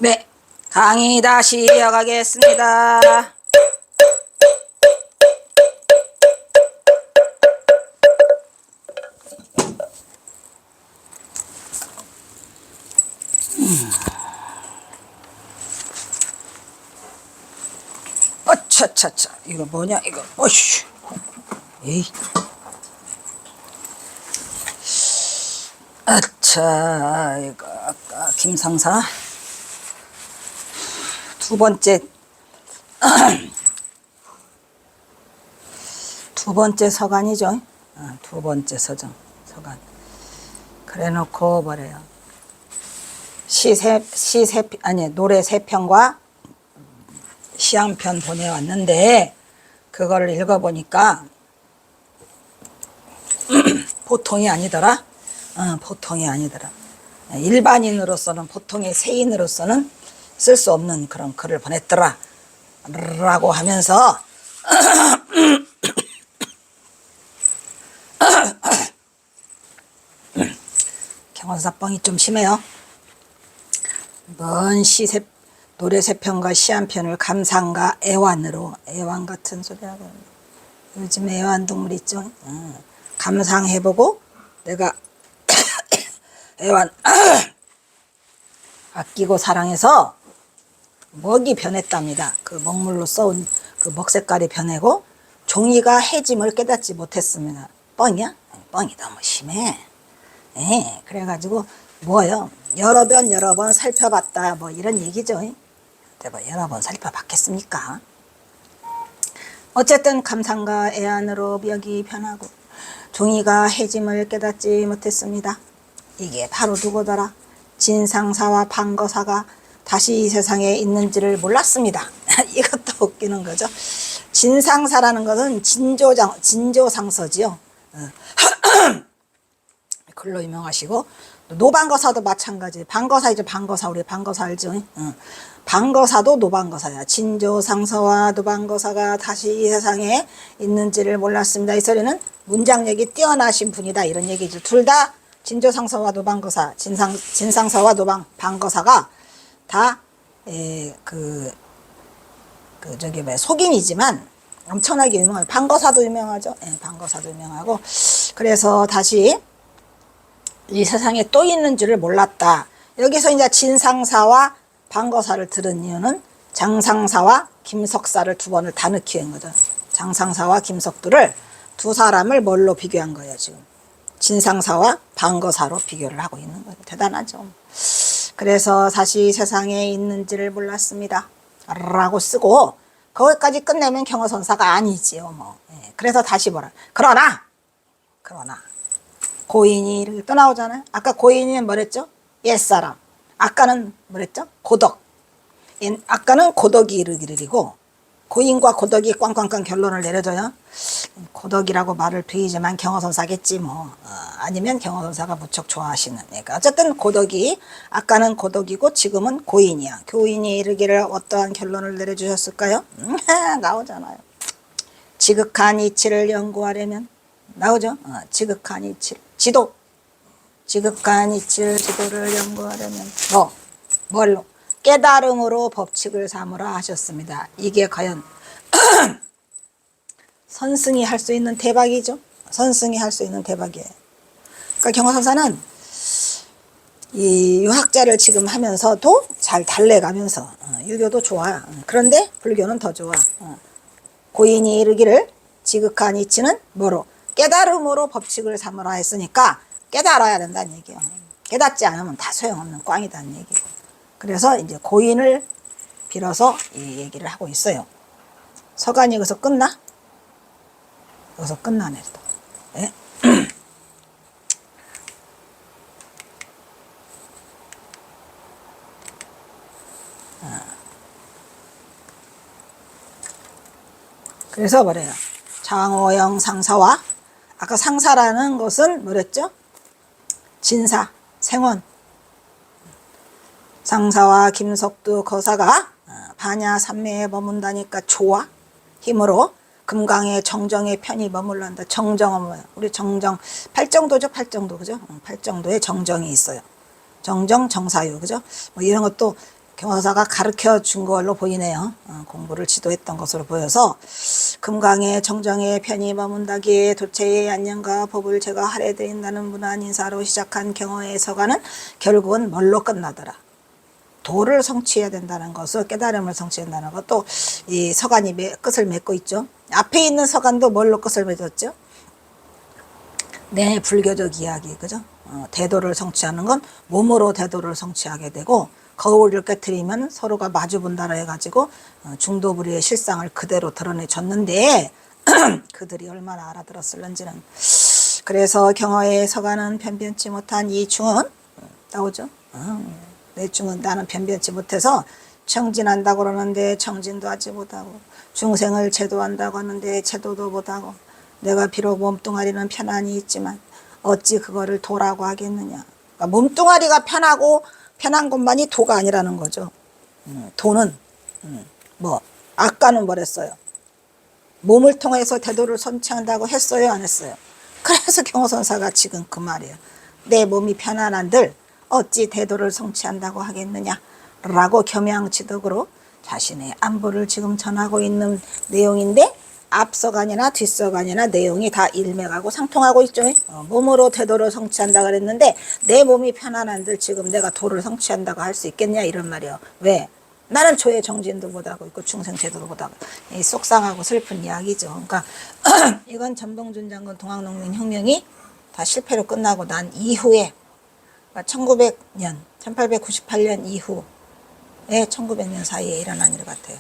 네, 강의 다시 이어가겠습니다. 어차차차, 이거 뭐냐, 이거, 어이씨. 에이. 아차, 이거, 아까 김상사. 두 번째 서간이죠. 두 번째 서간. 그래 놓고 뭐래요. 노래 세 편과 시 한 편 보내왔는데, 그거를 읽어보니까, 보통이 아니더라. 보통이 아니더라. 일반인으로서는, 보통의 세인으로서는 쓸 수 없는 그런 글을 보냈더라. 라고 하면서, 경원사뻥이 좀 심해요. 먼 노래 세 편과 시 한 편을 감상과 애완으로, 애완 같은 소리하고, 요즘 애완동물 있죠? 감상해보고 내가 애완 아끼고 사랑해서 먹이 변했답니다. 그 먹물로 써온 그 먹 색깔이 변하고 종이가 해짐을 깨닫지 못했습니다. 뻥이야? 뻥이 너무 심해. 그래가지고 뭐요? 여러 번 살펴봤다, 뭐 이런 얘기죠. 뭐 여러 번 살펴봤겠습니까? 어쨌든 감상과 애안으로 멱이 변하고 종이가 해짐을 깨닫지 못했습니다. 이게 바로 누구더라? 진상사와 방거사가 다시 이 세상에 있는지를 몰랐습니다. 이것도 웃기는 거죠. 진상사라는 것은 진조상서지요. 글로 유명하시고, 노방거사도 마찬가지. 방거사이죠. 방거사. 우리 방거사 알죠? 방거사도 노방거사야. 진조상서와 노방거사가 다시 이 세상에 있는지를 몰랐습니다. 이 소리는 문장력이 뛰어나신 분이다, 이런 얘기죠. 둘 다 진조상서와 노방거사, 진상서와 방거사가 다 속인이지만 엄청나게 유명해요. 방거사도 유명하죠. 방거사도 유명하고. 그래서 다시 이 세상에 또 있는 줄을 몰랐다. 여기서 이제 진상사와 방거사를 들은 이유는 장상사와 김석사를 두 번을 다 넣기 위한 거죠. 장상사와 김석두를 두 사람을 뭘로 비교한 거예요, 지금. 진상사와 방거사로 비교를 하고 있는 거예요. 대단하죠. 그래서 다시 세상에 있는지를 몰랐습니다. 라고 쓰고, 거기까지 끝내면 경어선사가 아니지요, 뭐. 그래서 다시 뭐라. 그러나, 고인이 이렇게 또 나오잖아요. 아까 고인이는 뭐랬죠? 옛사람. 아까는 뭐랬죠? 고덕. 아까는 고덕이 이르기르리고, 고인과 고덕이 꽝꽝꽝 결론을 내려줘요. 고덕이라고 말을 드리지만 경어선사겠지 뭐. 아니면 경어선사가 무척 좋아하시는. 그러니까 어쨌든 고덕이, 아까는 고덕이고 지금은 고인이야. 고인이 이르기를 어떠한 결론을 내려주셨을까요? 나오잖아요. 지극한 이치를 연구하려면, 나오죠? 지극한 이치, 지극한 이치를, 지도를 연구하려면 뭘로? 깨달음으로 법칙을 삼으라 하셨습니다. 이게 과연 선승이 할 수 있는 대박이죠. 선승이 할 수 있는 대박이에요. 그러니까 경어선사는 이 유학자를 지금 하면서도 잘 달래가면서, 유교도 좋아. 그런데 불교는 더 좋아. 고인이 이르기를 지극한 이치는 뭐로? 깨달음으로 법칙을 삼으라 했으니까 깨달아야 된다는 얘기예요. 깨닫지 않으면 다 소용없는 꽝이다는 얘기고. 그래서 이제 고인을 빌어서 이 얘기를 하고 있어요. 서간이 여기서 끝나? 여기서 끝나네. 네? 그래서 뭐래요? 장호영 상사와, 아까 상사라는 것은 뭐랬죠? 진사, 생원. 상사와 김석두 거사가 반야 삼매에 머문다니까 조와 힘으로 금강의 정정의 편히 머물란다. 정정은 뭐야? 우리 정정, 팔정도죠, 팔정도, 그죠? 팔정도에 정정이 있어요. 정정, 정사유, 그죠? 뭐 이런 것도 경호사가 가르쳐 준 걸로 보이네요. 공부를 지도했던 것으로 보여서 금강에 정정에 편히 머문다기에 도체의 안녕과 법을 제가 하래 드린다는 무난 인사로 시작한 경어의 서가는 결국은 뭘로 끝나더라. 도를 성취해야 된다는 것을, 깨달음을 성취한다는 것도 이 서간이 끝을 맺고 있죠. 앞에 있는 서간도 뭘로 끝을 맺었죠? 네, 불교적 이야기, 그죠? 대도를 성취하는 건 몸으로 대도를 성취하게 되고, 거울을 깨뜨리면 서로가 마주본다라 해가지고 중도부리의 실상을 그대로 드러내줬는데 그들이 얼마나 알아들었을런지는. 그래서 경어의 서가는 변변치 못한 이 중은 나오죠. 내 중은 나는 변변치 못해서 청진한다고 그러는데 청진도 하지 못하고, 중생을 제도한다고 하는데 제도도 못하고, 내가 비록 몸뚱아리는 편안히 있지만 어찌 그거를 도라고 하겠느냐. 그러니까 몸뚱아리가 편한 것만이 도가 아니라는 거죠. 도는 아까는 뭐랬어요? 몸을 통해서 대도를 성취한다고 했어요, 안 했어요? 그래서 경호선사가 지금 그 말이에요. 내 몸이 편안한들 어찌 대도를 성취한다고 하겠느냐 라고 겸양지덕으로 자신의 안부를 지금 전하고 있는 내용인데, 앞서간이나 뒷서간이나 내용이 다 일맥하고 상통하고 있죠. 몸으로 대도를 성취한다 그랬는데 내 몸이 편안한들 지금 내가 도를 성취한다고 할 수 있겠냐 이런 말이에요. 왜? 나는 조의 정진도 못하고 있고 중생 제도도 못하고. 이 속상하고 슬픈 이야기죠. 그러니까 이건 전봉준 장군 동학농민 혁명이 다 실패로 끝나고 난 이후에, 그러니까 1900년 1898년 이후에 1900년 사이에 일어난 일 같아요.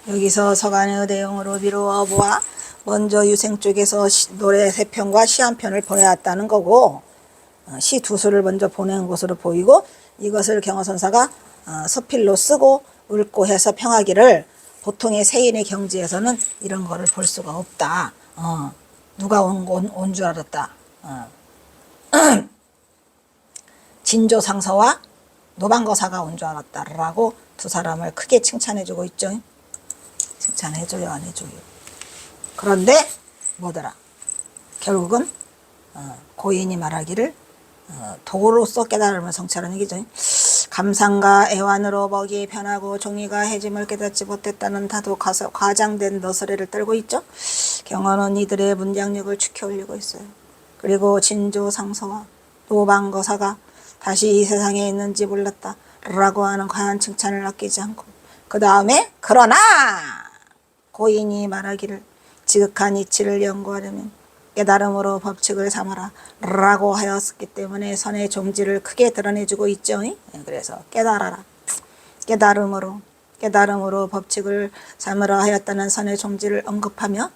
여기서 서간의 내용으로 비로 어부와 먼저 유생 쪽에서 노래 3편과 시 1편을 보내왔다는 거고, 시 2수를 먼저 보낸 것으로 보이고, 이것을 경어선사가 서필로 쓰고 읊고 해서 평하기를 보통의 세인의 경지에서는 이런 거를 볼 수가 없다. 누가 온 줄 알았다. 진조상서와 노방거사가 온 줄 알았다라고 두 사람을 크게 칭찬해주고 있죠. 칭찬해줘요, 안 해줘요? 그런데 뭐더라? 결국은 고인이 말하기를 도로서 깨달음을 성취하는 얘기죠. 감상과 애완으로 먹이 변하고 종이가 해짐을 깨닫지 못했다는 다도 과장된 너스레를 떨고 있죠. 경어는 이들의 문장력을 축혀 올리고 있어요. 그리고 진조상서와 노방거사가 다시 이 세상에 있는지 몰랐다 라고 하는 과한 칭찬을 아끼지 않고, 그 다음에 그러나 고인이 말하기를 지극한 이치를 연구하려면 깨달음으로 법칙을 삼아라 라고 하였기 때문에 선의 종지를 크게 드러내주고 있죠. 그래서 깨달아라. 깨달음으로 법칙을 삼으라 하였다는 선의 종지를 언급하며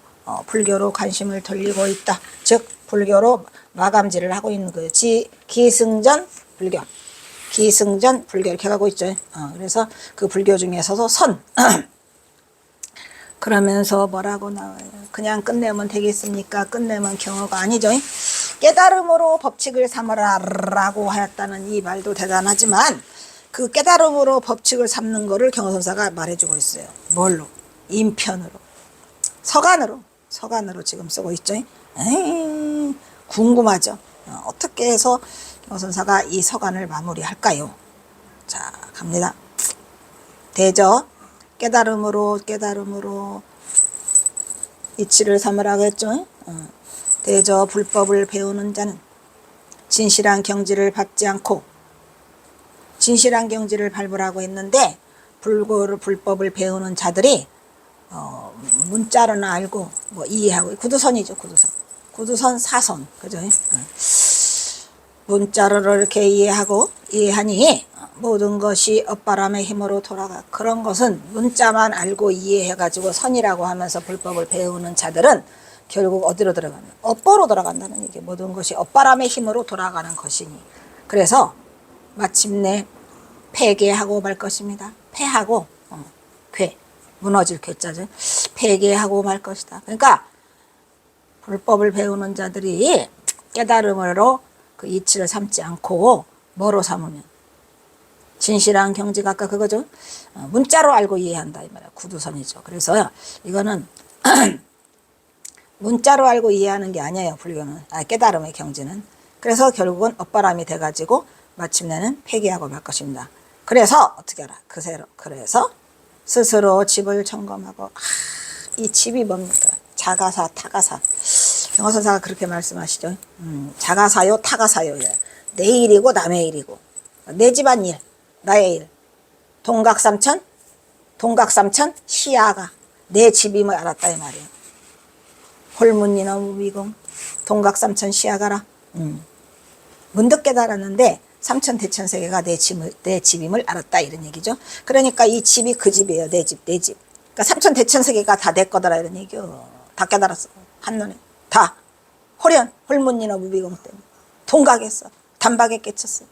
불교로 관심을 돌리고 있다. 즉 불교로 마감질을 하고 있는 거예요. 기승전 불교. 기승전 불교 이렇게 가고 있죠. 그래서 그 불교 중에서도 선. 그러면서 뭐라고 나와요? 그냥 끝내면 되겠습니까? 끝내면 경어가 아니죠. 깨달음으로 법칙을 삼으라 라고 하였다는 이 말도 대단하지만 그 깨달음으로 법칙을 삼는 거를 경어선사가 말해주고 있어요. 뭘로? 인편으로. 서간으로 지금 쓰고 있죠. 궁금하죠. 어떻게 해서 경어선사가 이 서간을 마무리할까요? 자, 갑니다. 대저 깨달음으로 이치를 삼으라고 했죠. 대저 불법을 배우는 자는 진실한 경지를 밟지 않고, 진실한 경지를 밟으라고 했는데 불법을 배우는 자들이 문자로는 알고 이해하고, 구두선이죠. 구두선 사선, 그죠? 문자로 이렇게 이해하니 모든 것이 엇바람의 힘으로 돌아가. 그런 것은 문자만 알고 이해해가지고 선이라고 하면서 불법을 배우는 자들은 결국 어디로 들어가냐? 엇보로 돌아간다는 얘기. 모든 것이 엇바람의 힘으로 돌아가는 것이니. 그래서 마침내 폐괴하고 말 것입니다. 폐하고 괴, 무너질 괴자죠. 폐괴하고 말 것이다. 그러니까 불법을 배우는 자들이 깨달음으로 그 이치를 삼지 않고 뭐로 삼으면, 진실한 경지가 아까 그거죠. 문자로 알고 이해한다 이 말이야. 구두선이죠. 그래서 이거는 문자로 알고 이해하는 게 아니에요. 불교는. 깨달음의 경지는 그래서 결국은 엇바람이 돼가지고 마침내는 폐기하고 말 것입니다. 그래서 어떻게 하라? 그래서 스스로 집을 점검하고 이 집이 뭡니까? 자가사, 타가사. 경화선사가 그렇게 말씀하시죠. 자가사요, 타가사요. 내 일이고 남의 일이고 내 집안 일, 나의 일. 동각삼천 시야가 내 집임을 알았다 이 말이에요. 홀문이나 무비공 동각삼천 시야가라. 문득 깨달았는데 삼천대천세계가 내 집임을 알았다 이런 얘기죠. 그러니까 이 집이 그 집이에요. 내 집. 그러니까 삼천대천세계가 다 내 거더라 이런 얘기요. 다 깨달았어. 한눈에 다 홀문이나 무비공 때문에 동각했어. 단박에 깨쳤어.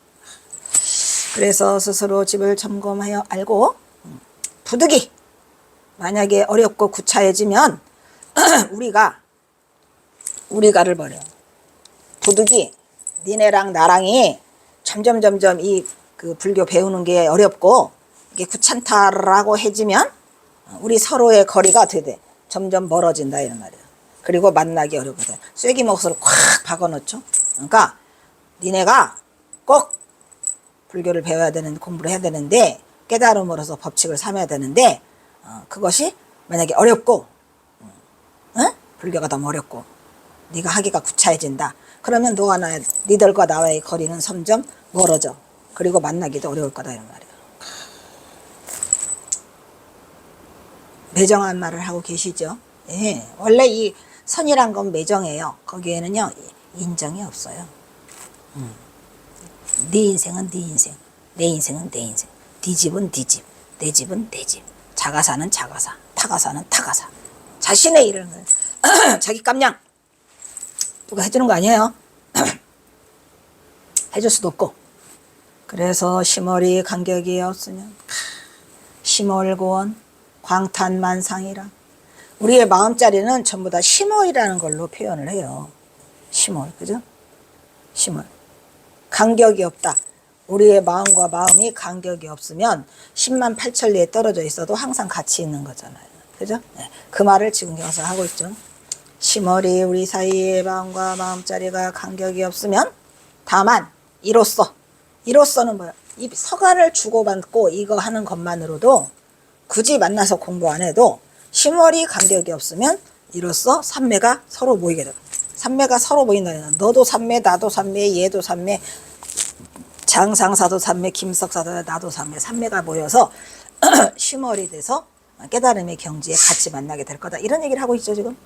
그래서 스스로 집을 점검하여 알고 부득이 만약에 어렵고 구차해지면 우리가를 버려. 부득이 니네랑 나랑이 점점 이 그 불교 배우는 게 어렵고 이게 귀찮다라고 해지면 우리 서로의 거리가 어떻게 돼? 점점 멀어진다 이런 말이야. 그리고 만나기 어렵거든. 쐐기 목소리를 콱 박아놓죠. 그러니까 니네가 꼭 불교를 배워야 되는 공부를 해야 되는데 깨달음으로써 법칙을 삼아야 되는데 그것이 만약에 어렵고 불교가 너무 어렵고 네가 하기가 구차해진다. 그러면 니들과 나와의 거리는 점점 멀어져. 그리고 만나기도 어려울 거다 이런 말이야. 매정한 말을 하고 계시죠. 예, 원래 이 선이란 건 매정해요. 거기에는요 인정이 없어요. 네 인생은 네 인생, 내 인생은 내 인생, 네 집은 네 집, 내 집은 내 집. 자가사는 자가사, 타가사는 타가사. 자신의 일을 자기 깜냥 누가 해주는 거 아니에요. 해줄 수도 없고. 그래서 심월이 간격이 없으면 심월고원 광탄만상이라. 우리의 마음자리는 전부 다 심월이라는 걸로 표현을 해요. 심월, 그죠? 심월. 간격이 없다. 우리의 마음과 마음이 간격이 없으면 10만 8천리에 떨어져 있어도 항상 같이 있는 거잖아요. 그죠? 네. 그 말을 지금 여기서 하고 있죠. 심월이 우리 사이의 마음과 마음자리가 간격이 없으면 다만 이로서는 뭐야? 이 서간을 주고받고 이거 하는 것만으로도 굳이 만나서 공부 안 해도 심월이 간격이 없으면 이로써 삼매가 서로 모이게 되고 삼매가 서로 모인다는 너도 삼매 나도 삼매 얘도 삼매 장상사도 삼매 김석사도 나도 삼매가 모여서 심월이 돼서 깨달음의 경지에 같이 만나게 될 거다 이런 얘기를 하고 있죠 지금.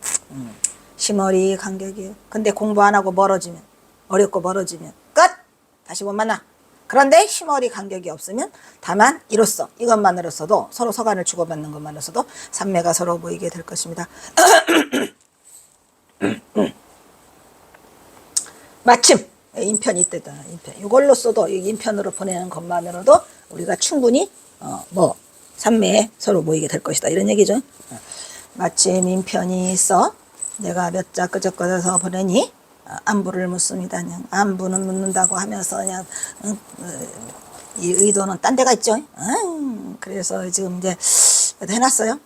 심월이 간격이에요. 근데 공부 안 하고 멀어지면 어렵고 멀어지면 끝! 다시 못 만나. 그런데 심월이 간격이 없으면 다만 이것만으로서도 서로 서간을 주고받는 것만으로서도 삼매가 서로 모이게 될 것입니다. 마침 인편이 있다. 인편. 이걸로써도 인편으로 보내는 것만으로도 우리가 충분히 삼매에 서로 모이게 될 것이다. 이런 얘기죠. 마침 인편이 있어 내가 몇 자 끄적거려서 보내니 안부를 묻습니다. 그냥 안부는 묻는다고 하면서 그냥 이 의도는 딴 데가 있죠. 그래서 지금 이제 해놨어요.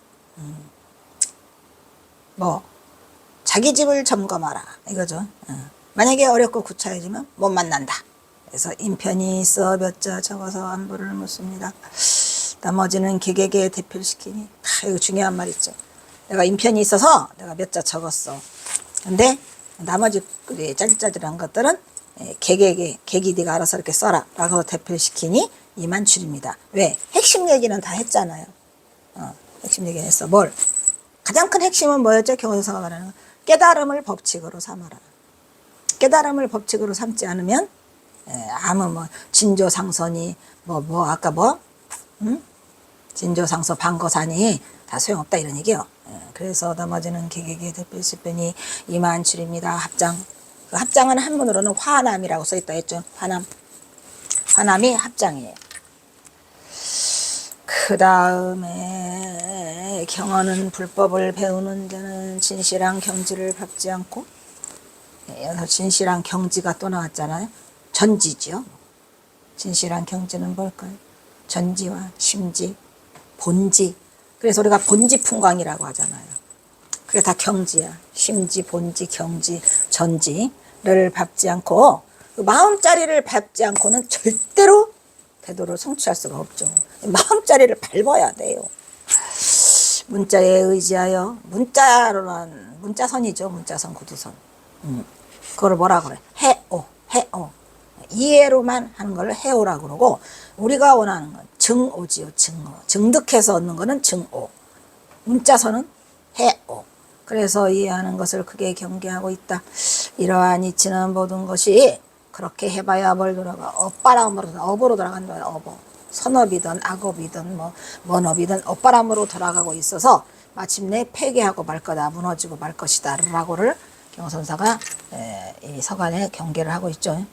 자기 집을 점검하라 이거죠. 만약에 어렵고 구차해지면 못 만난다. 그래서 인편이 있어 몇 자 적어서 안부를 묻습니다. 나머지는 개개개 대필시키니 이거 중요한 말 있죠. 내가 인편이 있어서 내가 몇 자 적었어. 근데 나머지 짜질짜질한 것들은 개기 네가 알아서 이렇게 써라 라고 대필시키니 이만 줄입니다. 왜? 핵심 얘기는 다 했잖아요. 핵심 얘기는 했어. 뭘? 가장 큰 핵심은 뭐였죠? 경호사가 말하는 거. 깨달음을 법칙으로 삼아라. 깨달음을 법칙으로 삼지 않으면 아무 진조상선이 진조상서 방거사니 다 소용없다 이런 얘기요. 그래서 나머지는 개개개 대필시편이 이만 줄입니다. 합장. 그 합장은 한문으로는 화남이라고 써있다 했죠. 화남이 합장이에요. 그 다음에 경어는 불법을 배우는 자는 진실한 경지를 밟지 않고 여기서 진실한 경지가 또 나왔잖아요. 전지죠. 진실한 경지는 뭘까요? 전지와 심지, 본지. 그래서 우리가 본지풍광이라고 하잖아요. 그게 다 경지야. 심지, 본지, 경지, 전지를 밟지 않고 그 마음자리를 밟지 않고는 절대로 태도를 성취할 수가 없죠. 마음자리를 밟아야 돼요. 문자에 의지하여, 문자로는 문자선이죠. 문자선, 구두선. 그걸 뭐라 그래? 해오, 해오. 이해로만 하는 걸 해오라고 그러고, 우리가 원하는 건 증오지요. 증오. 증득해서 얻는 거는 증오. 문자선은 해오. 그래서 이해하는 것을 크게 경계하고 있다. 이러한 이치는 모든 것이 그렇게 해봐야 뭘 돌아가? 업으로 돌아간다. 업어. 선업이든 악업이든 원업이든 업바람으로 돌아가고 있어서 마침내 폐기하고 말 거다. 무너지고 말 것이다. 라고를 경선사가 이 서간에 경계를 하고 있죠.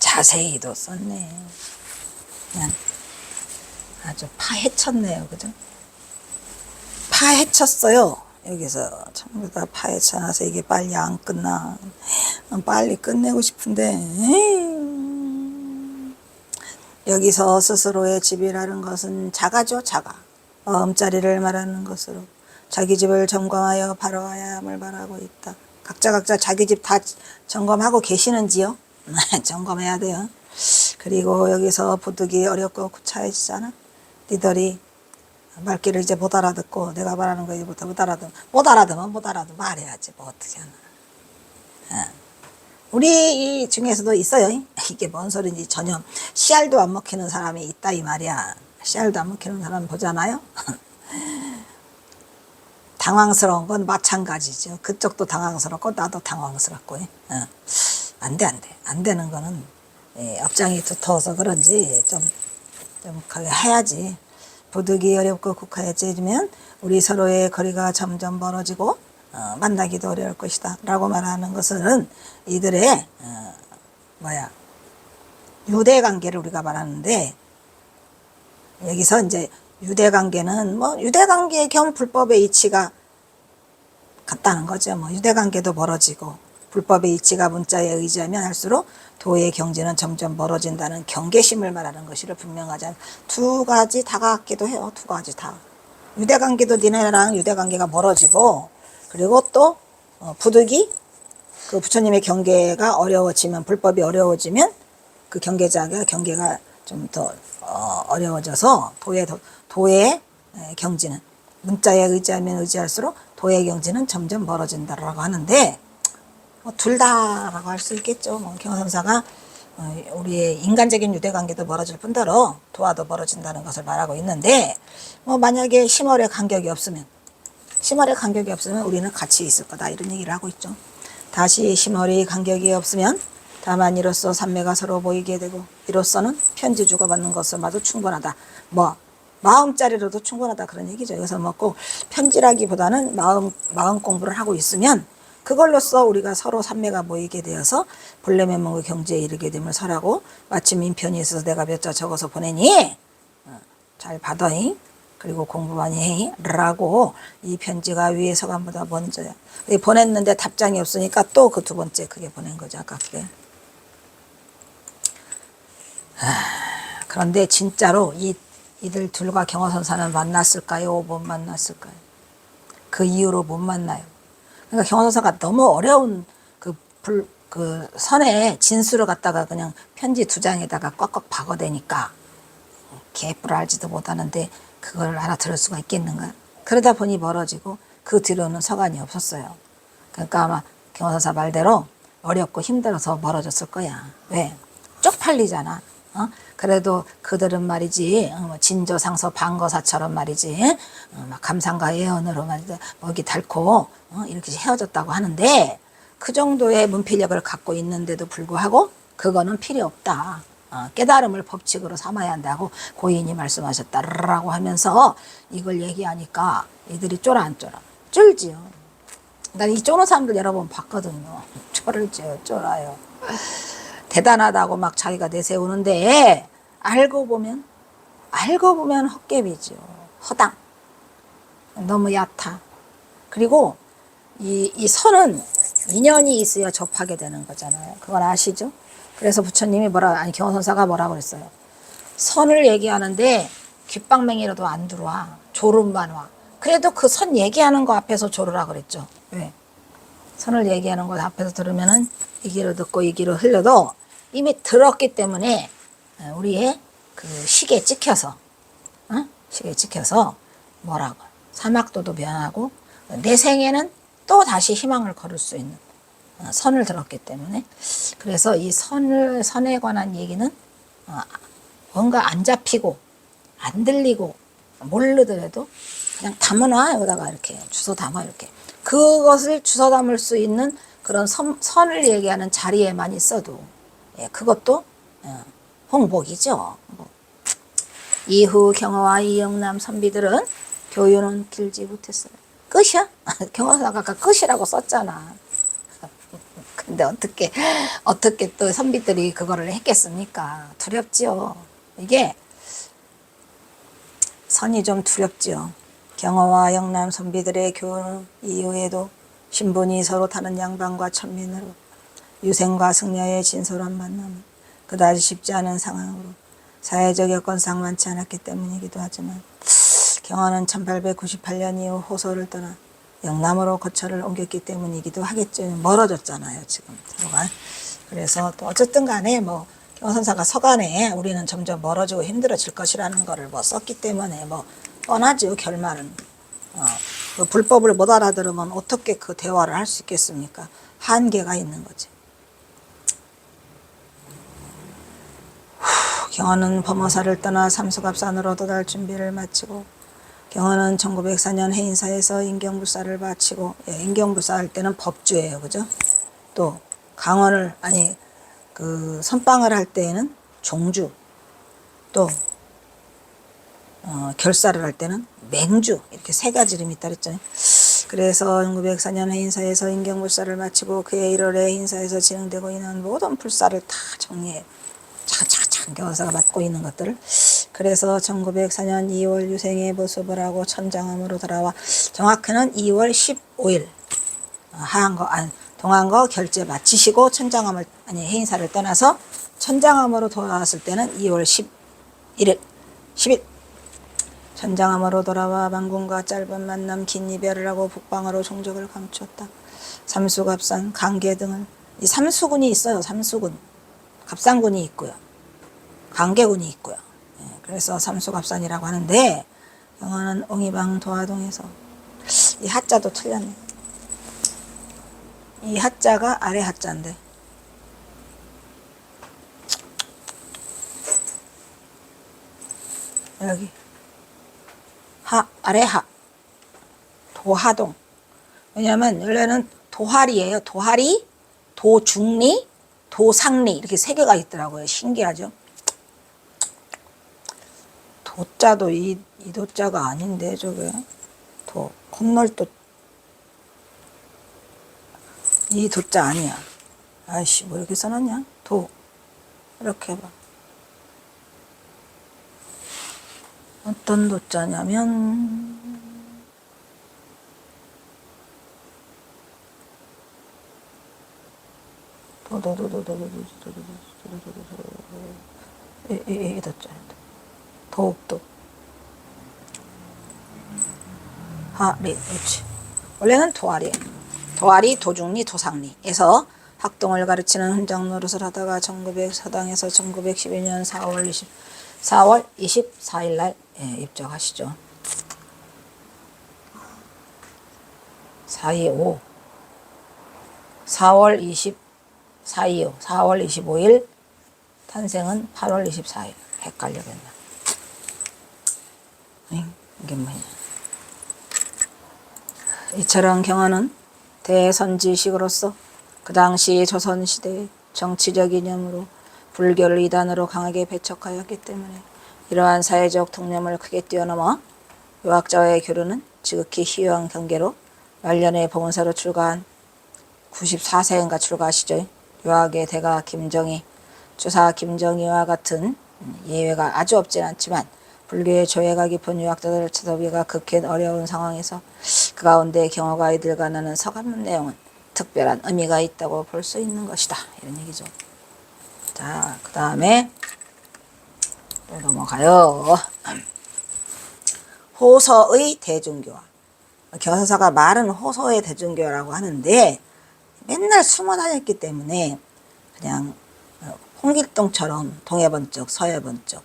자세히도 썼네. 그냥 아주 파헤쳤네요. 그죠? 파헤쳤어요. 여기서 전부 다 파헤쳐놔서 이게 빨리 안 끝나. 빨리 끝내고 싶은데 여기서 스스로의 집이라는 것은 자가죠. 자가. 마음자리를 말하는 것으로 자기 집을 점검하여 바로와야 함을 말하고 있다. 각자 자기 집 다 점검하고 계시는지요? 점검해야 돼요. 그리고 여기서 부득이 어렵고 구차해지잖아. 니들이 말귀를 이제 못 알아듣고 내가 말하는 거 이제부터 못 알아듣으면 말해야지. 뭐 어떻게 하나. 우리 이 중에서도 있어요. 이게 뭔 소리인지 전혀 씨알도 안 먹히는 사람이 있다 이 말이야. 씨알도 안 먹히는 사람 보잖아요. 당황스러운 건 마찬가지죠. 그쪽도 당황스럽고 나도 당황스럽고. 안 되는 거는 업장이 두터워서 그런지 좀 해야지. 부득이 어렵고 국하해지면 우리 서로의 거리가 점점 멀어지고 만나기도 어려울 것이다 라고 말하는 것은 이들의 유대관계를 우리가 말하는데, 여기서 이제 유대관계는 유대관계 겸 불법의 이치가 같다는 거죠. 유대관계도 멀어지고 불법의 이치가 문자에 의지하면 할수록 도의 경지는 점점 멀어진다는 경계심을 말하는 것이를 분명하지 않은 두 가지 다 같기도 해요. 두 가지 다. 유대관계도 니네랑 유대관계가 멀어지고, 그리고 또 부득이 그 부처님의 경계가 어려워지면, 불법이 어려워지면 그 경계가 좀 더 어려워져서 도의 경지는 문자에 의지하면 의지할수록 도의 경지는 점점 멀어진다라고 하는데, 둘 다라고 할 수 있겠죠. 경선사가 우리의 인간적인 유대관계도 멀어질 뿐더러 도와도 멀어진다는 것을 말하고 있는데, 만약에 심월의 간격이 없으면 우리는 같이 있을 거다 이런 얘기를 하고 있죠. 다시 심월의 간격이 없으면 다만 이로써 삼매가 서로 보이게 되고, 이로써는 편지 주고받는 것으로마도 충분하다. 마음자리로도 충분하다 그런 얘기죠. 여기서 꼭 편지라기보다는 마음 공부를 하고 있으면 그걸로써 우리가 서로 삼매가 모이게 되어서 본래면목의 경지에 이르게 됨을 설하고, 마침 인편이 있어서 내가 몇 자 적어서 보내니 잘 받아이, 그리고 공부 많이 해 라고 이 편지가 위에 서간보다 먼저야. 보냈는데 답장이 없으니까 또 그 두 번째 그게 보낸 거죠. 아까 그게. 그런데 진짜로 이들 둘과 경화선사는 만났을까요? 못 만났을까요? 그 이후로 못 만나요. 그러니까 경화선사가 너무 어려운 그 선의 진수를 갖다가 그냥 편지 두 장에다가 꽉꽉 박아대니까 개뿔 알지도 못하는데 그걸 알아들을 수가 있겠는가. 그러다 보니 멀어지고 그 뒤로는 서간이 없었어요. 그러니까 아마 경화선사 말대로 어렵고 힘들어서 멀어졌을 거야. 왜? 쪽팔리잖아. 그래도 그들은 말이지 진조상서 방거사처럼 말이지 막 감상과 예언으로 말이지 먹이 닳고 이렇게 헤어졌다고 하는데, 그 정도의 문필력을 갖고 있는데도 불구하고 그거는 필요 없다. 깨달음을 법칙으로 삼아야 한다고 고인이 말씀하셨다라고 하면서 이걸 얘기하니까 이들이 쫄아 안 쫄아? 쫄지요. 난 이 쫄은 사람들 여러 번 봤거든요. 쫄아요. 대단하다고 막 자기가 내세우는데 알고 보면 헛개비죠. 허당. 너무 얕아. 그리고 이 선은 인연이 있어야 접하게 되는 거잖아요. 그건 아시죠? 그래서 부처님이 경선사가 뭐라 그랬어요? 선을 얘기하는데 귓방맹이라도 안 들어와. 졸음만 와. 그래도 그 선 얘기하는 거 앞에서 졸으라 그랬죠. 왜? 선을 얘기하는 것 앞에서 들으면은 이 귀로 듣고 이 귀로 흘려도 이미 들었기 때문에 우리의 그 식에 찍혀서, 식에 찍혀서 뭐라고 사막도도 변하고 내 생에는 또 다시 희망을 걸을 수 있는 선을 들었기 때문에, 그래서 이 선에 관한 얘기는 뭔가 안 잡히고 안 들리고 모르더라도 그냥 담아놔. 여기다가 이렇게 주워 담아. 이렇게 그것을 주워 담을 수 있는 그런 선을 얘기하는 자리에만 있어도 그것도 홍복이죠. 이후 경화와 이영남 선비들은 교유는 길지 못했어요. 끝이야? 경화사가 아까 끝이라고 썼잖아. 근데 어떻게 또 선비들이 그거를 했겠습니까? 두렵지요. 이게 선이 좀 두렵지요. 경화와 영남 선비들의 교훈 이후에도 신분이 서로 다른 양반과 천민으로 유생과 승려의 진솔한 만남은 그다지 쉽지 않은 상황으로 사회적 여건상 많지 않았기 때문이기도 하지만, 경화는 1898년 이후 호소를 떠나 영남으로 거처를 옮겼기 때문이기도 하겠죠. 멀어졌잖아요, 지금 서로가. 그래서 또 어쨌든 간에 뭐 경화선사가 서간에 우리는 점점 멀어지고 힘들어질 것이라는 거를 뭐 썼기 때문에 뭐 뻔하죠, 결말은. 그 불법을 못 알아들으면 어떻게 그 대화를 할 수 있겠습니까? 한계가 있는 거지. 경화는 범어사를 떠나 삼수갑산으로 도달 준비를 마치고, 경화는 1904년 해인사에서 인경불사를 마치고, 인경불사 할 때는 법주예요, 그죠? 또 강원을 그 선빵을 할 때에는 종주, 또 결사를 할 때는 맹주, 이렇게 세 가지 이름이 있다 그랬잖아요. 그래서 1904년 해인사에서 인경불사를 마치고 그해 1월에 해인사에서 진행되고 있는 모든 불사를 다 정리해 차차차 경화사가 맡고 있는 것들을. 그래서 1904년 2월 유생의 모습을 하고 천장암으로 돌아와, 정확히는 2월 15일 동안거 결제 마치시고 천장암을 해인사를 떠나서 천장암으로 돌아왔을 때는 2월 11일 10일 천장암으로 돌아와 망군과 짧은 만남 긴 이별을 하고 북방으로 종적을 감추었다. 삼수갑산 강계 등을, 이 삼수군이 있어요. 삼수군, 갑산군이 있고요, 강계군이 있고요. 그래서 삼수갑산이라고 하는데, 경화는 옹이방 도화동에서, 이 하자도 틀렸네. 이 하자가 아래 하자인데 여기 아래 도하동. 왜냐면 원래는 도하리예요. 도하리, 도중리, 도상리, 이렇게 세 개가 있더라고요. 신기하죠? 도자도 이 도자가 아닌데, 저게 건널도 이 도자 아니야. 아이씨, 뭐 이렇게 써놨냐? 이렇게 해봐. 어떤 도자냐면 이 도자. 도읍도 하리, 그렇지. 원래는 도하리, 도중리, 도상리에서 학동을 가르치는 훈장 노릇을 하다가 1904당에서 1911년 4월 24일 날 입적하시죠. 425 4월 25일 탄생은 8월 24일. 헷갈려겠나. 이게 뭐냐. 이처럼 경화는 대선지식으로서 그 당시 조선시대의 정치적 이념으로 불교를 이단으로 강하게 배척하였기 때문에 이러한 사회적 통념을 크게 뛰어넘어 유학자와의 교류는 지극히 희유한 경계로 말년에 봉은사로 출가한 94세인가 출가하시죠. 유학의 대가 김정희, 주사 김정희와 같은 예외가 아주 없진 않지만 불교의 조예가 깊은 유학자들을 찾아오기가 극히 어려운 상황에서 그 가운데 경화가 이들과 나눈 서감문 내용은 특별한 의미가 있다고 볼 수 있는 것이다. 이런 얘기죠. 자, 그 다음에 또 넘어가요. 호서의 대중교화. 경화선사가 말은 호서의 대중교화라고 하는데, 맨날 숨어 다녔기 때문에 그냥 홍길동처럼 동해 번쩍 서해 번쩍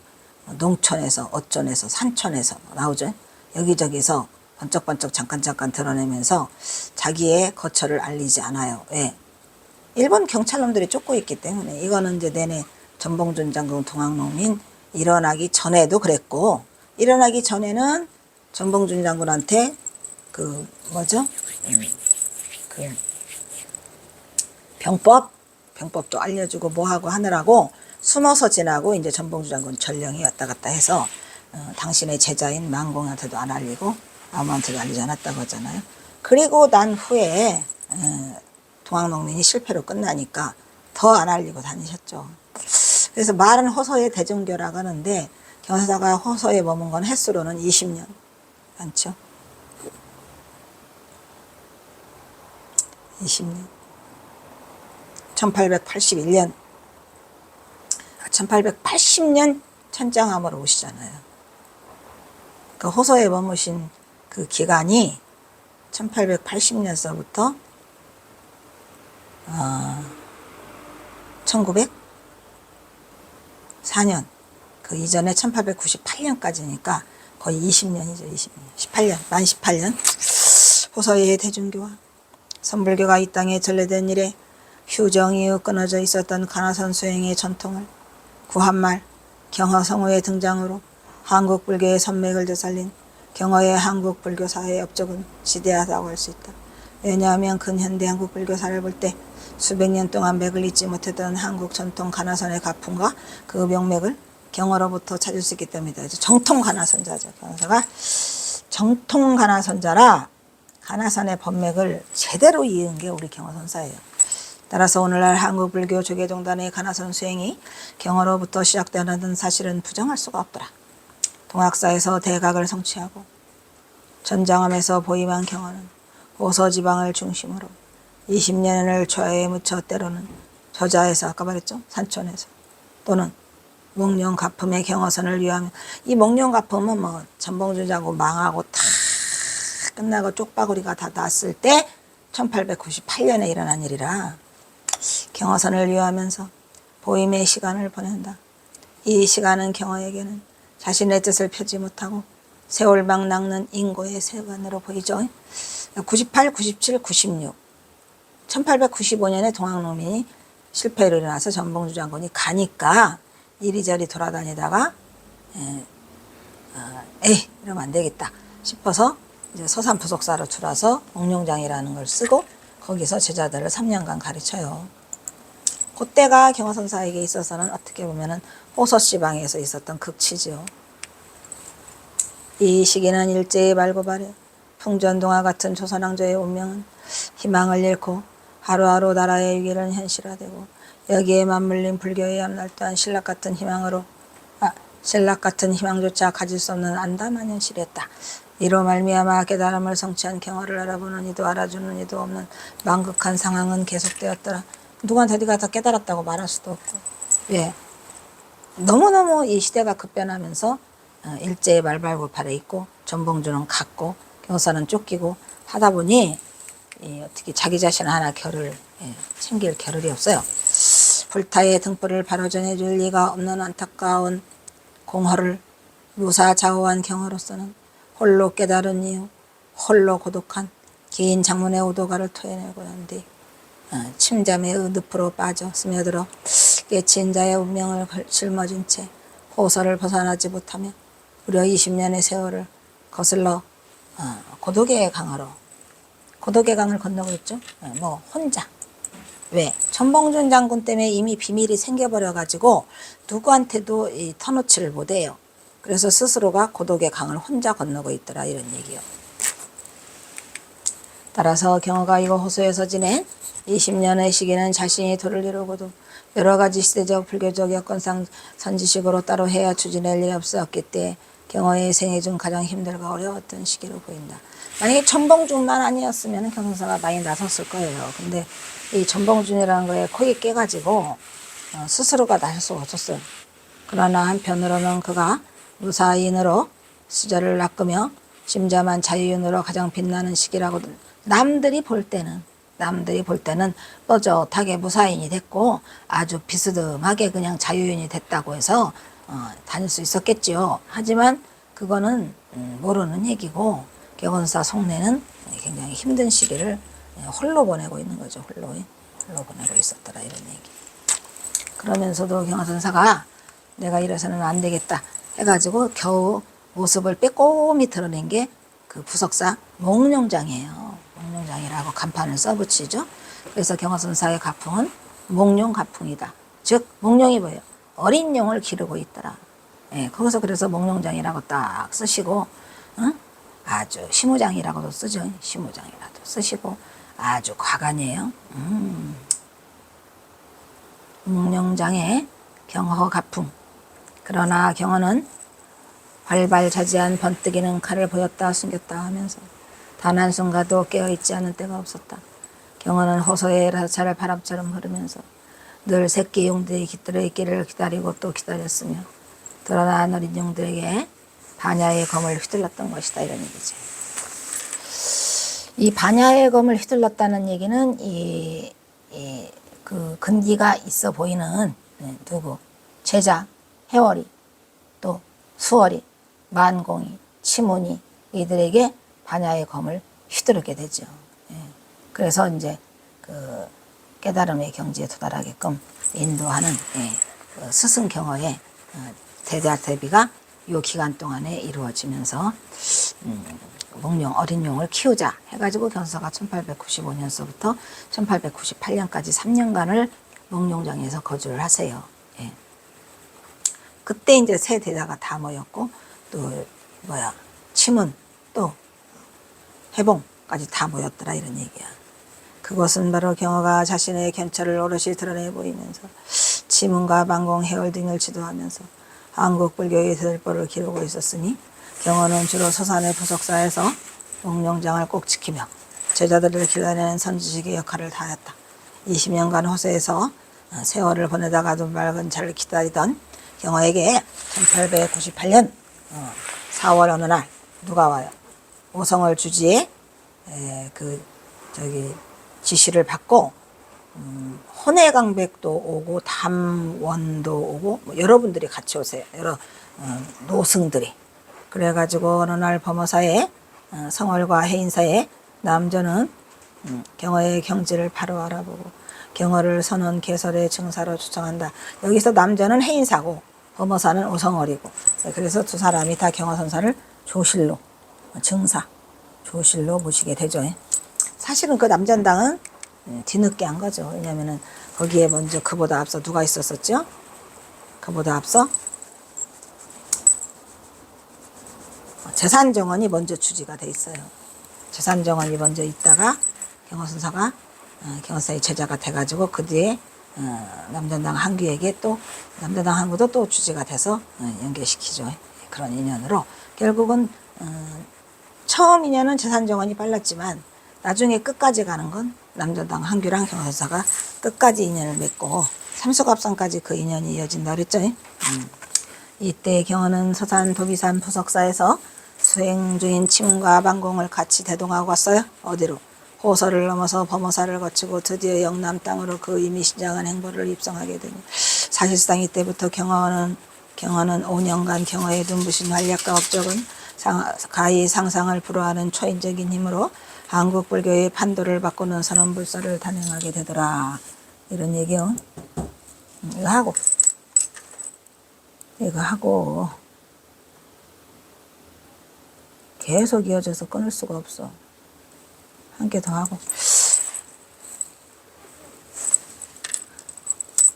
농촌에서 어촌에서 산촌에서 나오죠. 여기저기서 번쩍번쩍 잠깐 드러내면서 자기의 거처를 알리지 않아요. 왜? 일본 경찰놈들이 쫓고 있기 때문에. 이거는 이제 내내 전봉준 장군 동학농민 일어나기 전에도 그랬고, 일어나기 전에는 전봉준 장군한테 그 뭐죠? 그 병법도 알려주고 뭐하고 하느라고 숨어서 지나고, 이제 전봉준 장군 전령이 왔다 갔다 해서 당신의 제자인 만공한테도 안 알리고 아무한테도 알리지 않았다고 하잖아요. 그리고 난 후에 동학농민이 실패로 끝나니까 더 안 알리고 다니셨죠. 그래서 말은 호서의 대종교라고 하는데 경사가 호서에 머문 건 횟수로는 20년 많죠. 20년. 1880년 천장암으로 오시잖아요. 그 호서에 머무신 그 기간이 1880년서부터 1904년, 그 이전에 1898년까지니까 거의 20년이죠. 20년. 만 18년. 호서의 대중교와 선불교가 이 땅에 전래된 이래 휴정 이후 끊어져 있었던 가나선 수행의 전통을 구한말 경허성우의 등장으로 한국 불교의 선맥을 되살린 경허의 한국 불교사의 업적은 지대하다고 할 수 있다. 왜냐하면 근현대 한국 불교사를 볼 때 수백 년 동안 맥을 잇지 못했던 한국 전통 가나선의 가풍과 그 명맥을 경허로부터 찾을 수 있기 때문이다. 정통 가나선자죠. 경허사가 정통 가나선자라 가나선의 법맥을 제대로 이은 게 우리 경허선사예요. 따라서 오늘날 한국 불교 조계종단의 가나선 수행이 경허로부터 시작되는 사실은 부정할 수가 없더라. 동학사에서 대각을 성취하고 전장암에서 보임한 경허는 호서지방을 중심으로 20년을 초야에 묻혀 때로는 저자에서 아까 말했죠. 산촌에서 또는 목련가품의 경허선을 위하면, 이 목련가품은 뭐 전봉준 장군 망하고 다 끝나고 쪽바구리가 다 났을 때 1898년에 일어난 일이라 경허선을 위하면서 보임의 시간을 보낸다. 이 시간은 경허에게는 자신의 뜻을 펴지 못하고 세월막 낚는 인고의 세간으로 보이죠. 98, 97, 96 1895년에 동학농민이 실패로 일어나서 전봉준 장군이 가니까 이리저리 돌아다니다가 에이 이러면 안 되겠다 싶어서 이제 서산 부속사로 들어와서 옥룡장이라는 걸 쓰고 거기서 제자들을 3년간 가르쳐요. 그때가 경허선사에게 있어서는 어떻게 보면은 호서시방에서 있었던 극치죠. 이 시기는 일제히 말고 발해 풍전동화 같은 조선왕조의 운명은 희망을 잃고 하루하루 나라의 위기는 현실화되고 여기에 맞물린 불교의 앞날 또한 신락 같은 희망조차 가질 수 없는 안담한 현실이었다. 이로 말미암아 깨달음을 성취한 경허를 알아보는 이도 알아주는 이도 없는 망극한 상황은 계속되었더라. 누구한테 어디가 다 깨달았다고 말할 수도 없고. 왜? 너무너무 이 시대가 급변하면서 일제의 말발굽팔에 있고 전봉준은 갔고 경서는 쫓기고 하다 보니 어떻게 자기 자신 하나 챙길 겨를이 없어요. 불타의 등불을 바로 전해줄 리가 없는 안타까운 공허를 무사좌우한 경허로서는 홀로 깨달은 이유, 홀로 고독한 긴 장문의 오도가를 토해내고 난 뒤 침잠의 늪으로 빠져 스며들어 깨친 자의 운명을 짊어진 채 호서를 벗어나지 못하며 무려 20년의 세월을 거슬러 고독의 강을 건너고 있죠. 뭐 혼자. 왜? 전봉준 장군 때문에 이미 비밀이 생겨버려가지고 누구한테도 터놓지를 못해요. 그래서 스스로가 고독의 강을 혼자 건너고 있더라, 이런 얘기요. 따라서 경허가 이곳 호소에서 지낸 20년의 시기는 자신이 도를 이루고도 여러 가지 시대적 불교적 여건상 선지식으로 따로 해야 추진할 일이 없었기 때문에 경허의 생애 중 가장 힘들고 어려웠던 시기로 보인다. 만약에 전봉준만 아니었으면 경서사가 많이 나섰을 거예요. 근데 이 전봉준이라는 거에 코에 깨가지고 스스로가 나설 수가 없었어요. 그러나 한편으로는 그가 무사인으로 수절을 낚으며 심자만 자유인으로 가장 빛나는 시기라고 남들이 볼 때는 남들이 볼 때는 뾰족하게 무사인이 됐고 아주 비스듬하게 그냥 자유인이 됐다고 해서 다닐 수 있었겠지요. 하지만 그거는 모르는 얘기고 경원사 속내는 굉장히 힘든 시기를 홀로 보내고 있는 거죠. 홀로 보내고 있었더라 이런 얘기. 그러면서도 경화선사가 내가 이래서는 안 되겠다 해가지고 겨우 모습을 빼꼼히 드러낸 게 그 부석사 몽룡장이에요. 몽룡장이라고 간판을 써붙이죠. 그래서 경화선사의 가풍은 몽룡 가풍이다. 즉 몽룡이 뭐예요? 어린 용을 기르고 있더라. 예, 거기서 그래서 몽룡장이라고 딱 쓰시고 아주 시무장이라고도 쓰죠. 시무장이라도 쓰시고 아주 과간이에요. 몽룡장의 경허 가풍. 그러나 경허는 발발자지한 번뜩이는 칼을 보였다 숨겼다 하면서 단 한순간도 깨어있지 않은 때가 없었다. 경허는 호소의 라차를 바람처럼 흐르면서 늘 새끼 용들이 깃들어 있기를 기다리고 또 기다렸으며 드러난 어린 용들에게 반야의 검을 휘둘렀던 것이다 이런 얘기죠. 이 반야의 검을 휘둘렀다는 얘기는 그 근기가 있어 보이는 누구 제자 해월이 또 수월이 만공이 치문이 이들에게 반야의 검을 휘두르게 되죠. 그래서 이제 그 깨달음의 경지에 도달하게끔 인도하는 그 스승 경허의 대대비가 이 기간 동안에 이루어지면서 몽룡 어린 용을 키우자 해가지고 견서가 1895년서부터 1898년까지 3년간을 몽룡장에서 거주를 하세요. 예. 그때 이제 세 대자가 다 모였고 또 치문 또 해봉까지 다 모였더라 이런 얘기야. 그것은 바로 경허가 자신의 견처를 오롯이 드러내 보이면서 치문과 만공 해월 등을 지도하면서 한국 불교의 대들보를 기르고 있었으니 경허는 주로 서산의 부석사에서 몽룡장을 꼭 지키며 제자들을 길러내는 선지식의 역할을 다하였다. 20년간 호세에서 세월을 보내다가도 맑은 차를 기다리던 경허에게 1898년 4월 어느 날 누가 와요? 오성월 주지의 지시를 받고 혼해강백도 오고 담원도 오고 뭐 여러분들이 같이 오세요. 여러 노승들이. 그래가지고 어느 날 범어사에 성월과 해인사에 남조는 경허의 경지를 바로 알아보고 경허를 선원 개설의 증사로 추정한다. 여기서 남조는 해인사고 범어사는 오성월이고 그래서 두 사람이 다 경허선사를 조실로 증사 조실로 모시게 되죠. 사실은 그 남전당은 뒤늦게 한 거죠. 왜냐면은 거기에 먼저 그보다 앞서 누가 있었었죠? 그보다 앞서 재산정원이 먼저 주지가 돼 있어요. 재산정원이 먼저 있다가 경허선사가 경허사의 제자가 돼가지고 그 뒤에 남전당 항규에게 또 남전당 항구도 또 주지가 돼서 연계시키죠. 그런 인연으로 결국은 처음 인연은 재산정원이 빨랐지만 나중에 끝까지 가는 건 남전당 항규랑 경허선사가 끝까지 인연을 맺고 삼수갑산까지 그 인연이 이어진다 그랬죠. 이때 경허는 서산 도비산 부석사에서 수행 중인 치문과 만공을 같이 대동하고 왔어요. 어디로? 호서를 넘어서 범어사를 거치고 드디어 영남 땅으로 그 이미 시작한 행보를 입성하게 되니 사실상 이때부터 경허는 5년간 경허의 눈부신 활약과 업적은 가히 상상을 불허하는 초인적인 힘으로 한국 불교의 판도를 바꾸는 선언불사를 단행하게 되더라. 이런 얘기요. 이거 하고 계속 이어져서 끊을 수가 없어. 한 개 더 하고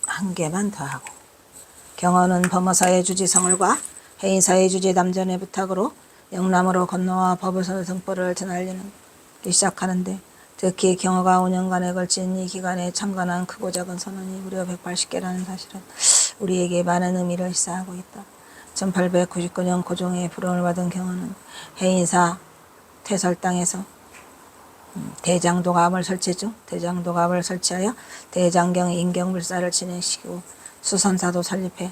한 개만 더 하고 경허는 범어사의 주지 성을과 해인사의 주지 남전의 부탁으로 영남으로 건너와 법을 등보를 드날리는 시작하는데 특히 경허가 5년간에 걸친 이 기간에 참관한 크고 작은 선언이 무려 180개라는 사실은 우리에게 많은 의미를 시사하고 있다. 1899년 고종의 불원을 받은 경허는 해인사 퇴설당에서 대장도감을 설치했죠. 대장도감을 설치하여 대장경 인경불사를 진행시키고 수선사도 설립해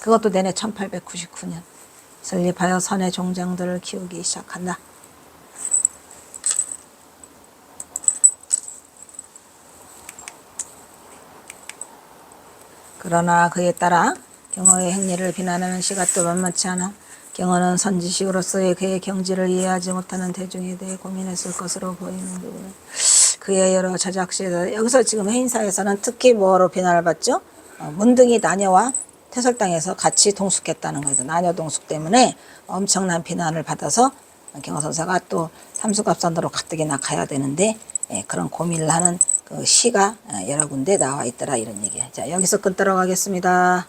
그것도 내내 1899년 설립하여 선의 종장들을 키우기 시작한다. 그러나 그에 따라 경어의 행리를 비난하는 시가 또 만만치 않아. 경어는 선지식으로서의 그의 경지를 이해하지 못하는 대중에 대해 고민했을 것으로 보이는 부분은 그의 여러 저작시에 여기서 지금 해인사에서는 특히 뭐로 비난을 받죠? 문등이 나녀와 태설당에서 같이 동숙했다는 거죠. 나녀 동숙 때문에 엄청난 비난을 받아서 경어선사가 또 삼수갑산도로 가뜩이나 가야 되는데 그런 고민을 하는 그 시가 여러 군데 나와 있더라 이런 얘기예요. 자, 여기서 끊도록 하겠습니다.